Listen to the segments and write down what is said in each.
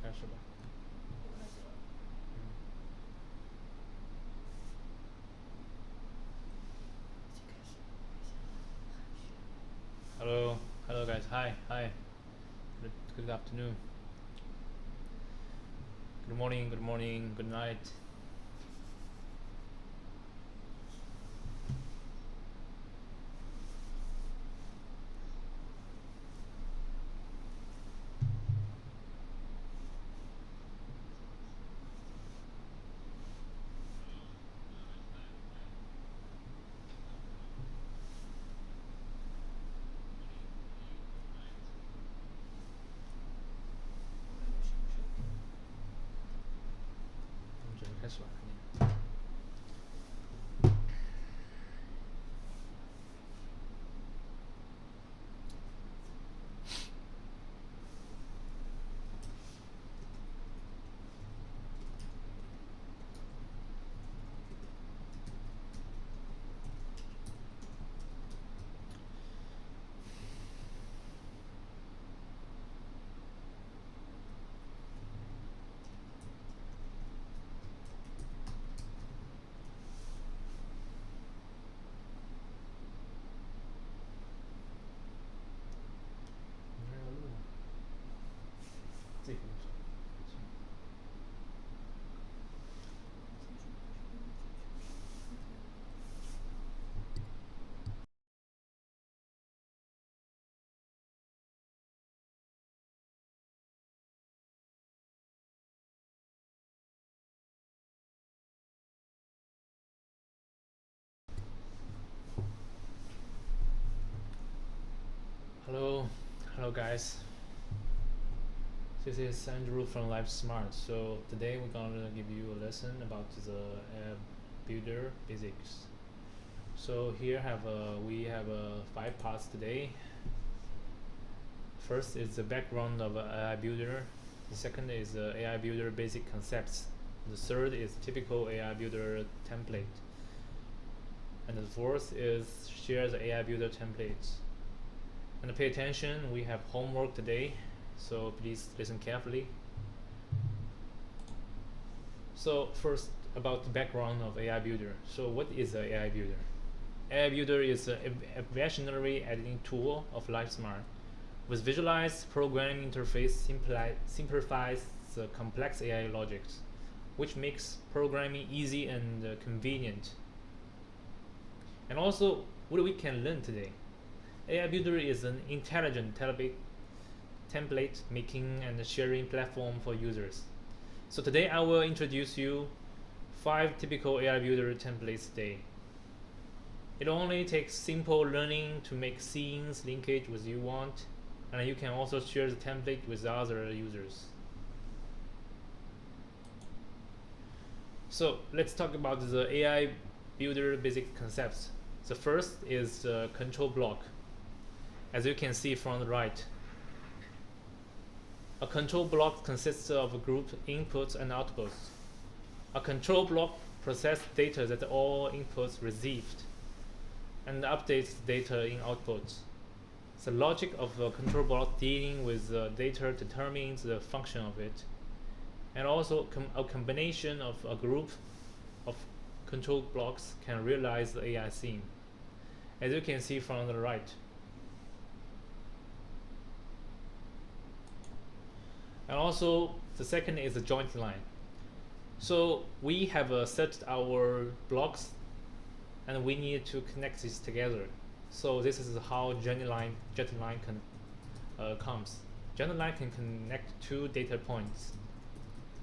开始吧。Hello, hello guys. Hi. Good afternoon. Good morning. Good night.我们准备开始吧。没有录，这个 Hello guys. This is Andrew from Life Smart. So today we're gonna give you a lesson about the app builder basics. So here we have 5 parts today. First is the background of AI builder. The second is AI builder basic concepts. The third is typical AI builder template. And the fourth is share the AI builder templates. And pay attention, we have homework today, so please listen carefully. So first, about the background of AI builder. So what is an AI builder? AI builder is a evolutionary editing tool of LifeSmart. With visualized programming interface simplifies the complex AI logics, which makes programming easy and convenient. And also, what we can learn today. AI Builder is an intelligent template making and sharing platform for users. So today I will introduce you 5 typical AI Builder templates today. It only takes simple learning to make scenes linkage with you want, and you can also share the template with other users. So let's talk about the AI Builder basic concepts. The first is the control block. As you can see from the right, a control block consists of a group inputs and outputs. A control block processes data that all inputs received and updates data in outputs. The logic of a control block dealing with data determines the function of it, and also a combination of a group of control blocks can realize the AI scene. As you can see from the right, and also the second is the joint line. So we have set our blocks and we need to connect this together. So this is how joint line comes. Joint line can connect 2 data points,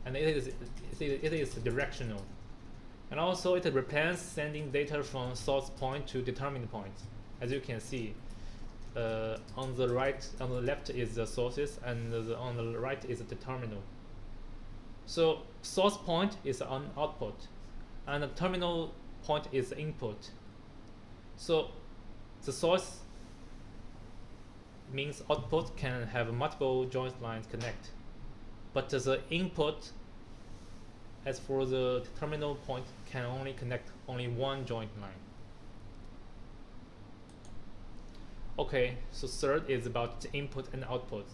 and it is directional. And also it represents sending data from source point to determined point. As you can see, on the left is the sources, and on the right is the terminal. So source point is an output, and the terminal point is the input. So the source means output can have multiple joint lines connect, but the input, as for the terminal point, can only connect only one joint line. Okay, so third is about the input and output.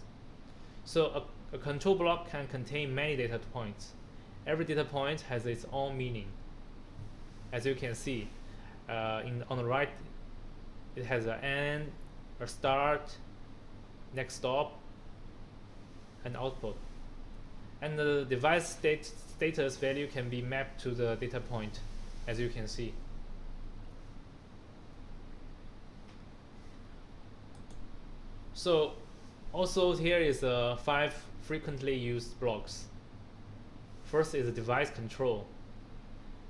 So a control block can contain many data points. Every data point has its own meaning. As you can see, on the right, it has an end, a start, next stop, and output. And the device status value can be mapped to the data point, as you can see. So also here is 5 frequently used blocks. First is device control,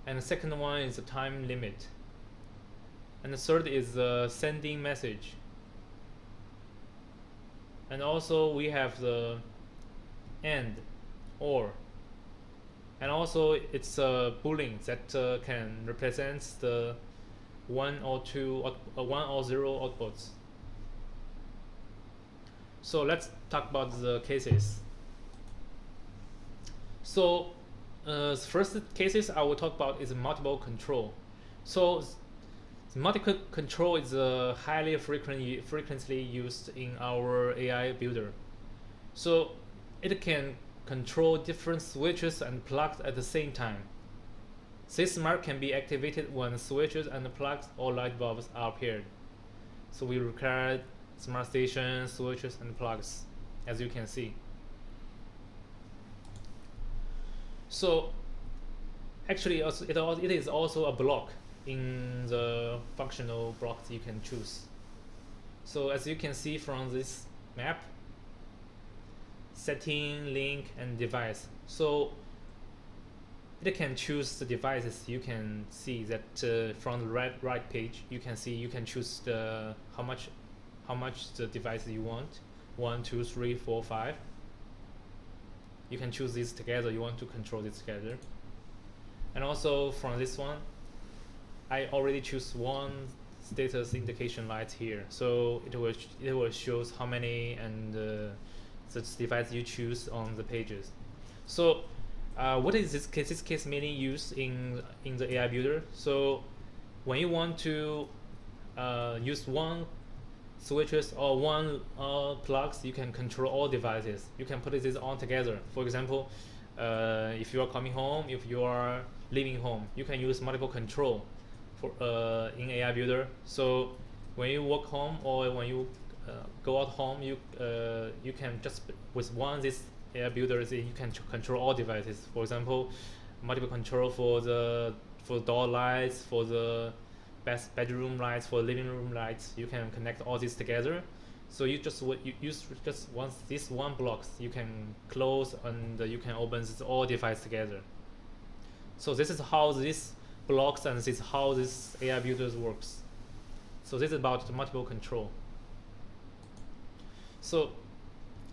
and the second one is the time limit, and the third is sending message. And also we have the and, or, and also it's a boolean that can represent the 1 or 0 outputs. So let's talk about the cases. So first cases I will talk about is multiple control. So multiple control is highly frequently used in our AI builder. So it can control different switches and plugs at the same time. This smart can be activated when switches and plugs or light bulbs are paired. So we require smart stations, switches, and plugs, as you can see. So actually it is also a block in the functional blocks you can choose. So as you can see from this map, setting, link, and device. So it can choose the devices. You can see that from the right page, you can see you can choose the how much the device you want. 1, 2, 3, 4, 5. You can choose these together. You want to control this together. And also from this one, I already choose one status indication light here. So it will shows how many and the device you choose on the pages. So what is this case mainly used in the AI builder? So when you want to use one switches or one plugs, you can control all devices. You can put this all together. For example, if you are coming home, if you are leaving home, you can use multiple control for in AI builder. So when you walk home or when you go out home, you can just with one this AI builder, you can control all devices. For example, multiple control for the door lights, for the bedroom lights, for living room lights. You can connect all these together. So you use just once this one blocks, you can close and you can open this all device together. So this is how this blocks and this is how this AI builders works. So this is about the multiple control. So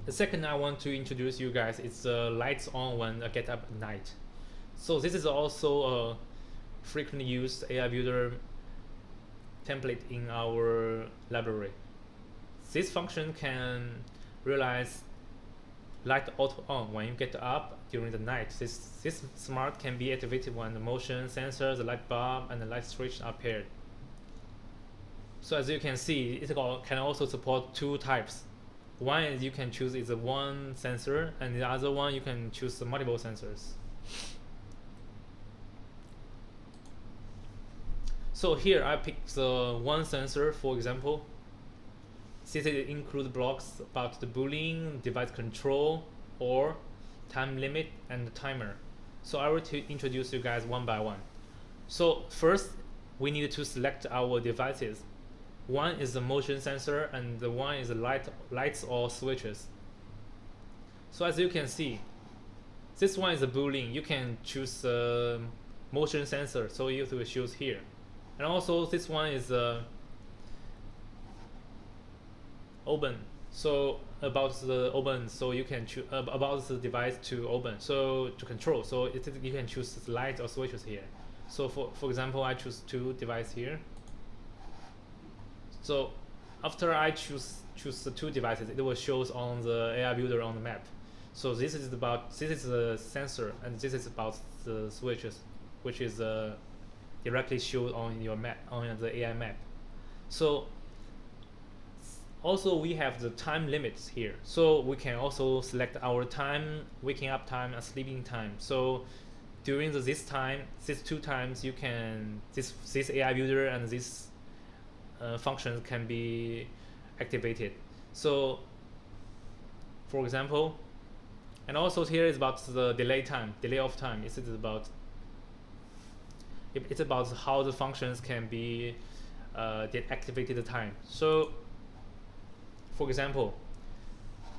the second I want to introduce you guys is lights on when I get up at night. So this is also a frequently used AI builder template in our library. This function can realize light auto on when you get up during the night. This smart can be activated when the motion sensor, the light bulb, and the light switch are paired. So as you can see, it can also support 2 types. One is you can choose is one sensor, and the other one you can choose multiple sensors. So here I picked the one sensor, for example. This includes blocks about the boolean, device control, or time limit, and the timer. So I will introduce you guys one by one. So first, we need to select our devices. One is the motion sensor, and the one is the lights or switches. So as you can see, this one is a boolean. You can choose motion sensor, so you will choose here. And also this one is open. So about the open, so you can choose about the device to open. So to control, so you can choose lights or switches here. So for example, I choose 2 devices here. So after I choose the 2 devices, it will show on the AI builder on the map. So this is the sensor, and this is about the switches, which is directly shown on your map, on the AI map. So Also, we have the time limits here, so we can also select our time, waking up time and sleeping time. So during this time, these two times, you can this AI builder and this functions can be activated. So for example, and also here is about the delay of time. It's about how the functions can be deactivated the time. So for example,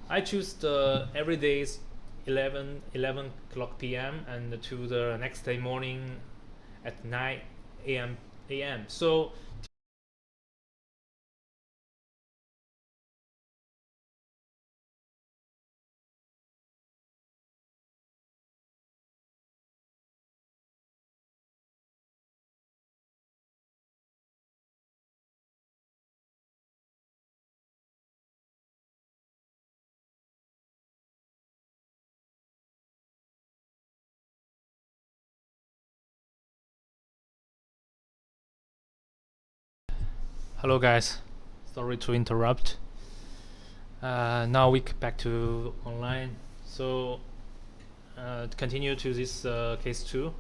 I choose the every day's 11 o'clock p.m. and to the next day morning at 9 a.m. So hello guys, sorry to interrupt. Now we back to online. So to continue to this case 2.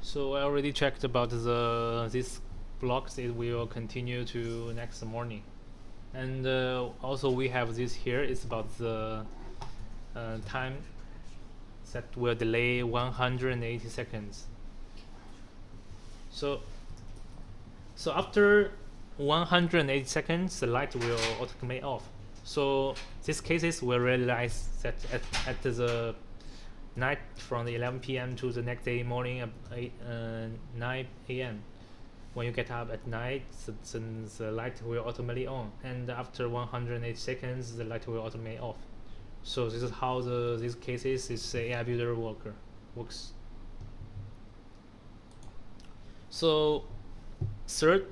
So I already checked about these blocks. It will continue to next morning, and also we have this here. It's about the time that will delay 180 seconds. So after 180 seconds, the light will automatically off. So these cases will realize that at the night from the 11 p.m. to the next day morning at 9 a.m. When you get up at night, the light will automatically on, and after 180 seconds, the light will automatically off. So this is how these cases this AI builder works. So third,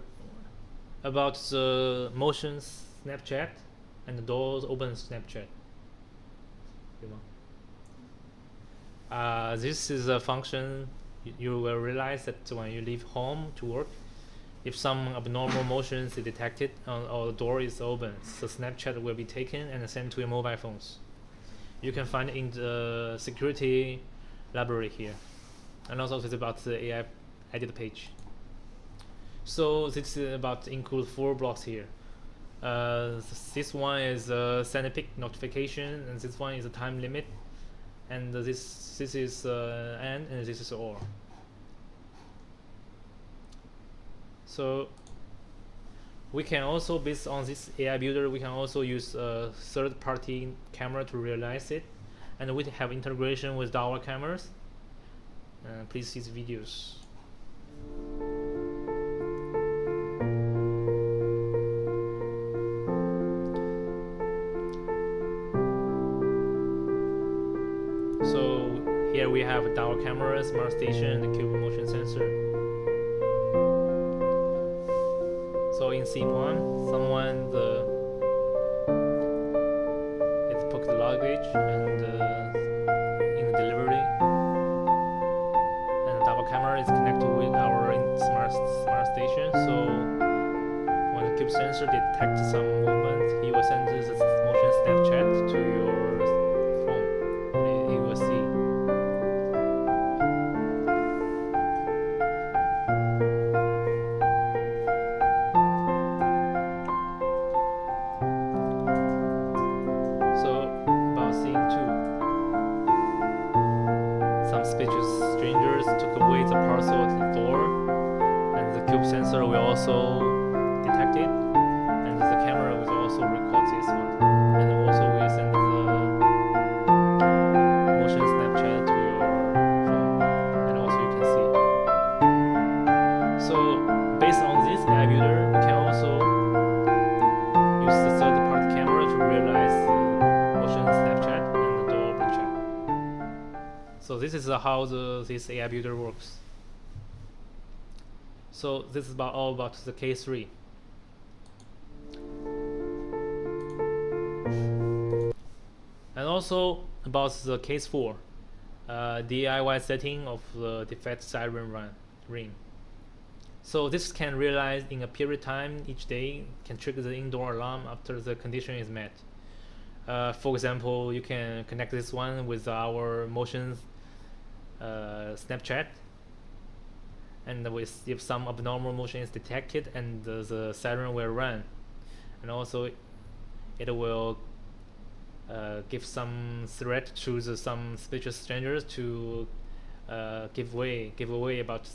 about the motion Snapchat and the doors open Snapchat. This is a function you will realize that when you leave home to work, if some abnormal motions is detected or the door is open, the Snapchat will be taken and sent to your mobile phones. You can find it in the security library here. And also it's about the AI edit page. So this is about include 4 blocks here. This one is a scientific notification, and this one is a time limit, and this is and this is OR. So we can also, based on this AI builder, we can also use a third-party camera to realize it, and we have integration with our cameras. Please see the videos. So here we have a DAO camera, smart station, and the cube motion sensor. So in scene 1, someone it took the luggage and in the delivery, and the double camera is connected with our smart station. So when the cube sensor detects some movement, he will send this motion Snapchat to your phone, and you will see. Suspicious strangers took away the parcel at the door, and the cube sensor will also detect it, and the camera will also record this one, and also will send the motion Snapchat to your phone, and also you can see. So based on this AI builder, we can also use the third-party camera to realize the motion Snapchat and the door open chat. So this is how this AI builder works. So this is all about the case 3. And also about the case 4, DIY setting of the defect siren ring. So this can realize in a period of time each day, can trigger the indoor alarm after the condition is met. For example, you can connect this one with our motion Snapchat, and if some abnormal motion is detected, and the siren will run, and also it will give some threat to some suspicious strangers to give away about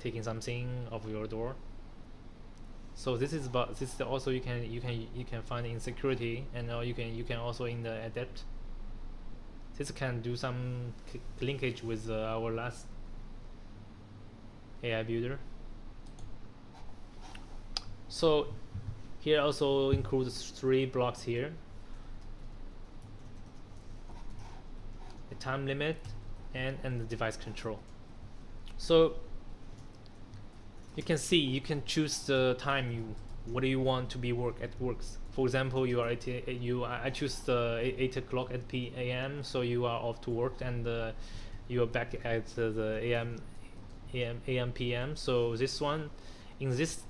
taking something of your door. So this is about this. Also, you can find in security, and you can also in the adapt. This can do some linkage with our last AI builder. So here also includes 3 blocks here: the time limit and the device control. So you can see, you can choose the time what do you want to be works. For example, I choose the 8 o'clock at p.m. so you are off to work, and you are back at the am p.m. So this one, in this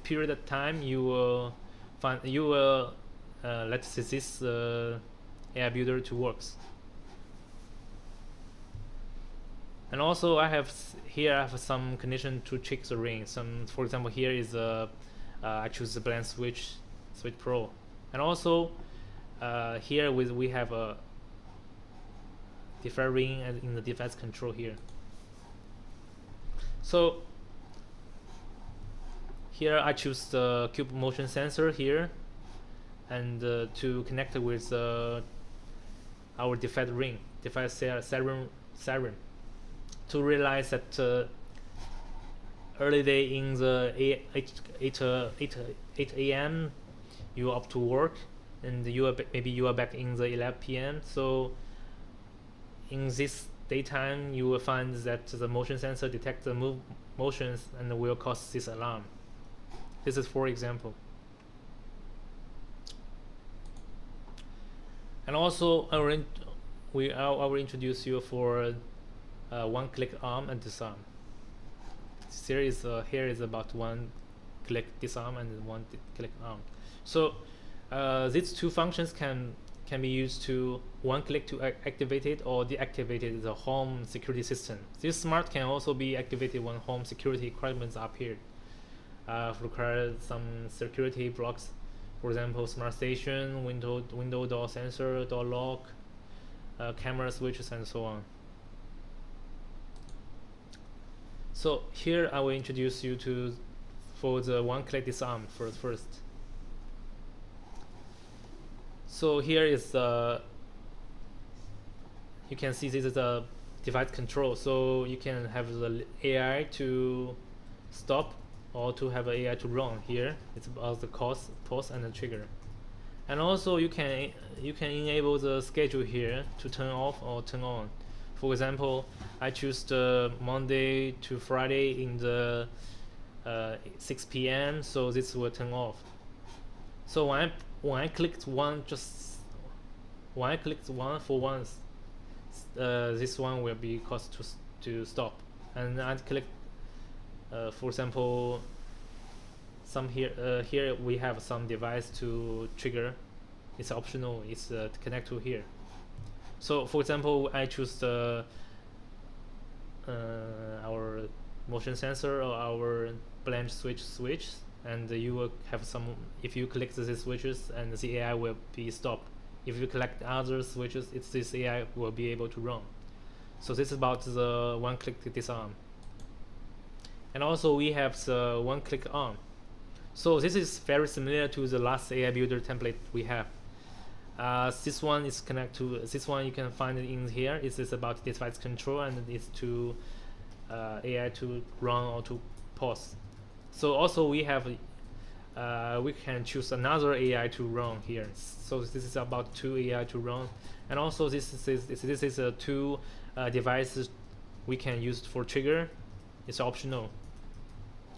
period of time, you will let this AI builder to works. And also I have some condition to check the ring. For example, here is I choose the blend switch pro, and also here we have a default ring and in the device control here. So here I choose the cube motion sensor here, and to connect it with our default ring, default siren, to realize that early day in the 8 a.m. you are up to work, and maybe you are back in the 11 p.m. So in this daytime, you will find that the motion sensor detects the motions and will cause this alarm. This is for example. And also I will introduce you for one-click arm and disarm. Here is about one-click disarm and one-click arm. So these 2 functions can be used to one-click to activate it or deactivate the home security system. This smart can also be activated when home security requirements are appeared. Require some security blocks, for example, smart station, window door sensor, door lock, camera switches, and so on. So here I will introduce you for the one-click disarm first. So here is you can see this is a device control. So you can have the AI to stop or to have an AI to run. Here it's about the pause and the trigger. And also you can enable the schedule here to turn off or turn on. For example, I choose the Monday to Friday in the 6 p.m. so this will turn off. So when I clicked one for once, this one will be caused to stop. And I click, for example, here we have some device to trigger. It's optional. It's to connect to here. So for example, I choose the our motion sensor or our blend switch, and you will have some. If you click these switches, and the AI will be stopped. If you collect other switches, this AI will be able to run. So this is about the one-click disarm. And also we have the one-click arm. So this is very similar to the last AI builder template we have. This one is connected to this one. You can find it in here. It is about device control, and it's to AI to run or to pause. So also we have we can choose another AI to run here. So this is about 2 AI to run, and also this is 2 devices we can use for trigger. It's optional.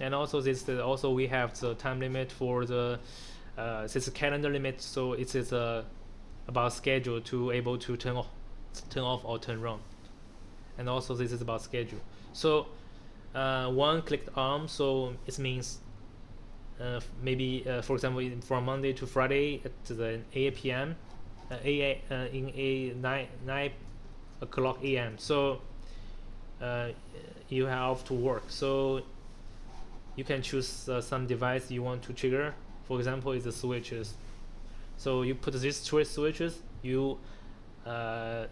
And also also we have the time limit for the this is calendar limit. So it is about schedule to able to turn off or turn on. And also this is about schedule. So one clicked arm, so it means maybe for example from Monday to Friday at the 8 p.m. In a 9 o'clock a.m. So you have to work, so you can choose some device you want to trigger. For example, is the switches. So you put these three switches, you turn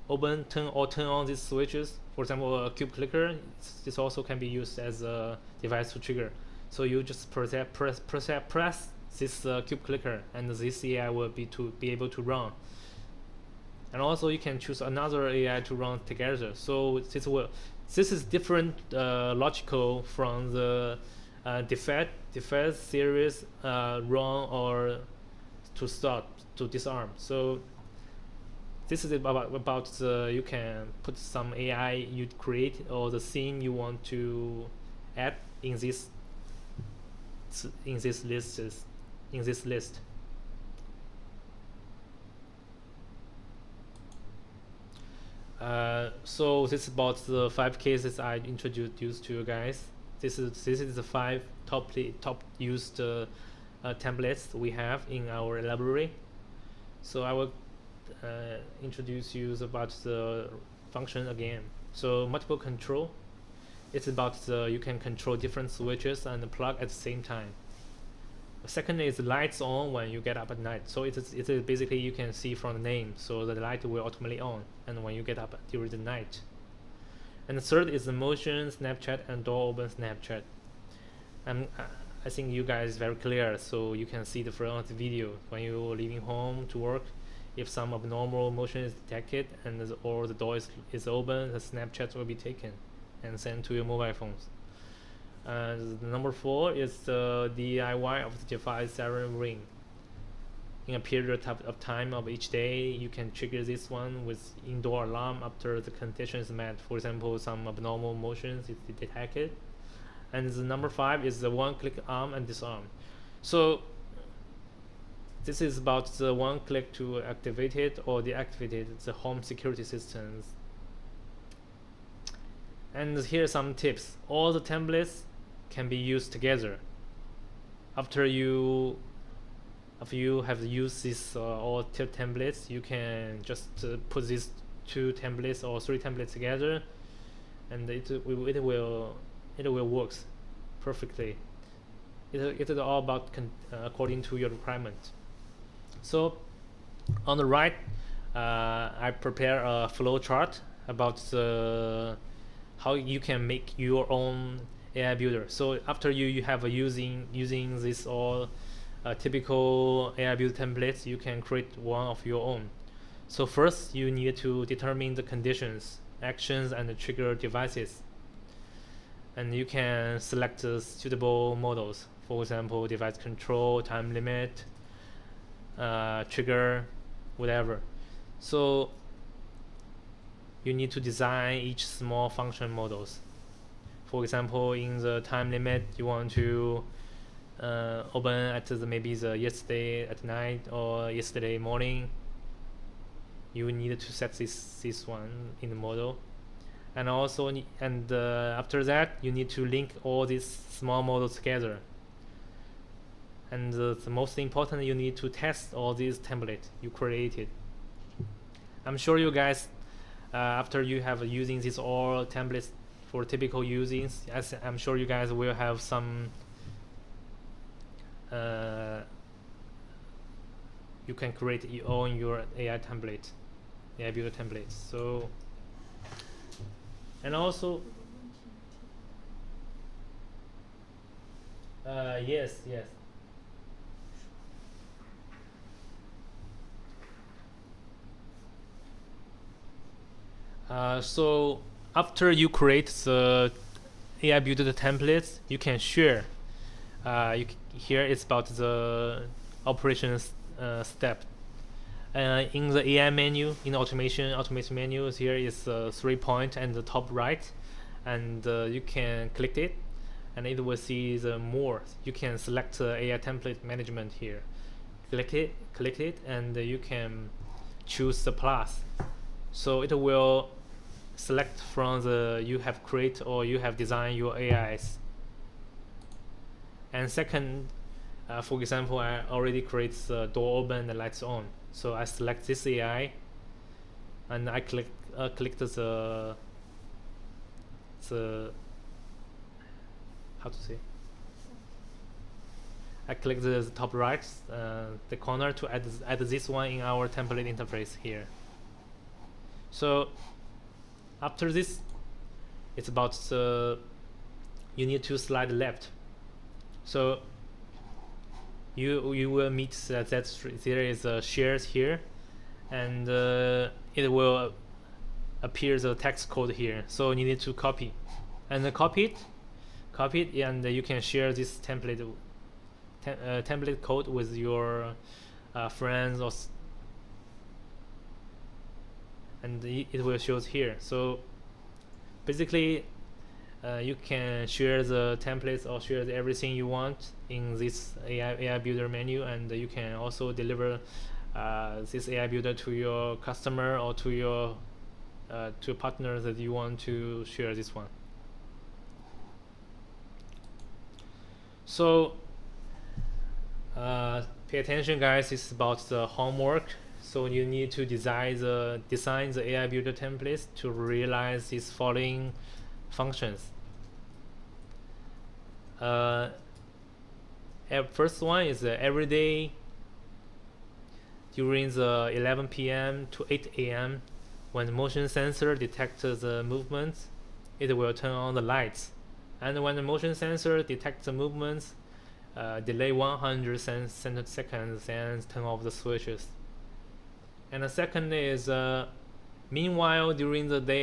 on these switches. For example, a cube clicker, this also can be used as a device to trigger. So you just press this cube clicker, and this AI will be able to run. And also you can choose another AI to run together. So this is different logical from the default series run or to start to disarm. So this is about you can put some AI you create or the scene you want to add in this list. So this is about the 5 cases I introduced to you guys. This is the 5 top used templates we have in our library. So I will introduce you about the function again. So multiple control, it's about you can control different switches and plug at the same time. The second is lights on when you get up at night. So it is basically you can see from the name, so the light will automatically on and when you get up during the night. And the third is the motion Snapchat and door open Snapchat. And I think you guys very clear, so you can see the front of the video when you're leaving home to work. If some abnormal motion is detected or the door is open, the Snapchat will be taken and sent to your mobile phones. Number 4 is the DIY of the device siren ring. In a period of time of each day, you can trigger this one with indoor alarm after the condition is met. For example, some abnormal motions is detected. And the number 5 is the one-click arm and disarm. So this is about the one click to activate it or deactivate it, the home security systems. And here are some tips. All the templates can be used together. After you have used these all templates, you can just put these 2 templates or 3 templates together, and it will work perfectly. It is all about according to your requirement. So on the right, I prepare a flow chart about how you can make your own AI builder. So after you have using this all typical AI build templates, you can create one of your own. So first you need to determine the conditions, actions, and the trigger devices. And you can select suitable models. For example, device control, time limit, trigger, whatever. So you need to design each small function models. For example, in the time limit, you want to open at maybe the yesterday at night or yesterday morning. You need to set this one in the model, and also after that you need to link all these small models together. And the most important, you need to test all these templates you created. I'm sure you guys, after you have using these all templates for typical usings, I'm sure you guys will have some you can create your own AI builder templates. So, and also yes. So after you create the AI builder templates, you can share. Here it's about the operations step. In the AI menu, in the automation menus, here is 3 point and the top right, and you can click it, and it will see the more. You can select AI template management here. Click it, and you can choose the plus. So it will select from the you have create or you have designed your AIs. And second, for example, I already create the door open and lights on. So I select this AI, and I click the how to say. I click the top right, the corner to add this one in our template interface here. So after this, it's about you need to slide left. So you will meet that there is a shares here, and it will appear the text code here. So you need to copy, and copy it, and you can share this template code with your friends, and it will show here. So basically, you can share the templates or share everything you want in this AI builder menu, and you can also deliver this AI builder to your customer or to your to partners that you want to share this one. So pay attention, guys. It's about the homework. So you need to design the AI builder templates to realize these following functions. First one is every day during the 11 p.m. to 8 a.m. when the motion sensor detects the movement, it will turn on the lights. And when the motion sensor detects the movements, delay 100 seconds and turn off the switches. And the second is meanwhile during the day